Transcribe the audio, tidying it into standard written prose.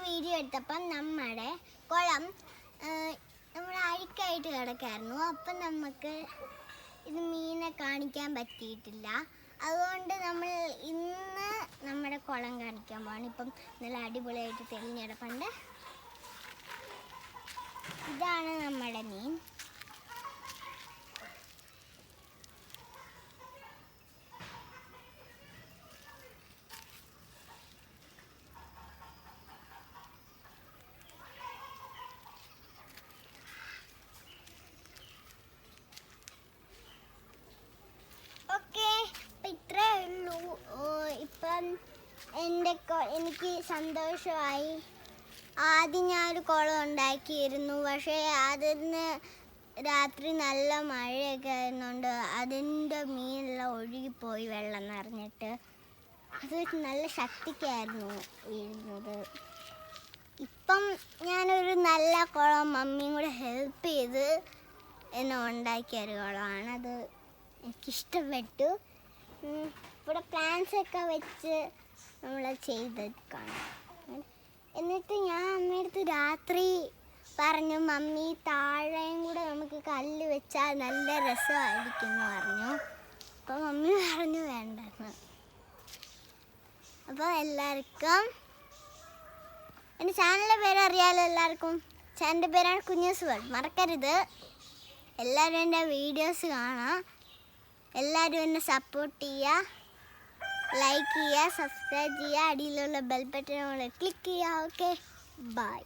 Video എടുത്തപ്പം നമ്മുടെ കുളം നമ്മൾ അഴുക്കായിട്ട് കിടക്കായിരുന്നു. അപ്പം നമുക്ക് ഇത് മീനെ കാണിക്കാൻ പറ്റിയിട്ടില്ല. അതുകൊണ്ട് നമ്മൾ ഇന്ന് നമ്മുടെ കുളം കാണിക്കാൻ പോവാണ്. ഇപ്പം നല്ല അടിപൊളിയായിട്ട് തെളിഞ്ഞെടുപ്പുണ്ട്. ഇതാണ് നമ്മുടെ മീൻ. ഇത്രേ ഉള്ളൂ. ഇപ്പം എനിക്ക് സന്തോഷമായി. ആദ്യം ഞാനൊരു കുളം ഉണ്ടാക്കിയിരുന്നു. പക്ഷേ അതിന് രാത്രി നല്ല മഴയൊക്കെ ആയിരുന്നുകൊണ്ട് അതിൻ്റെ മീനെല്ലാം ഒഴുകിപ്പോയി വെള്ളം നിറഞ്ഞിട്ട്. അത് നല്ല ശക്തിക്കായിരുന്നു വീഴുന്നത്. ഇപ്പം ഞാനൊരു നല്ല കുളം മമ്മിയും കൂടെ ഹെൽപ്പ് ചെയ്ത് എന്നെ ഉണ്ടാക്കിയൊരു കുളമാണ്. അത് എനിക്കിഷ്ടപ്പെട്ടു. ഇവിടെ പ്ലാന്റ്സ് ഒക്കെ വെച്ച് നമ്മൾ ചെയ്തെടുക്കണം. എന്നിട്ട് ഞാൻ അമ്മയടുത്ത് രാത്രി പറഞ്ഞു, മമ്മി താഴെയും കൂടെ നമുക്ക് കല്ല് വെച്ചാൽ നല്ല രസമായിരിക്കും എന്ന് പറഞ്ഞു. അപ്പോൾ മമ്മി പറഞ്ഞു വേണ്ടെന്ന്. അപ്പോൾ എല്ലാവർക്കും എൻ്റെ ചാനലിൻ്റെ പേരറിയാലോ എല്ലാവർക്കും. ചാനലിൻ്റെ പേരാണ് കുഞ്ഞൂസ് വേൾഡ്. മറക്കരുത്, എല്ലാവരും എൻ്റെ വീഡിയോസ് കാണാം. എല്ലാവരും എന്നെ സപ്പോർട്ട് ചെയ്യുക, ലൈക്ക് ചെയ്യുക, സബ്സ്ക്രൈബ് ചെയ്യുക, അടിയിലുള്ള ബെൽ ബട്ടൺ ക്ലിക്ക് ചെയ്യുക. Okay, by.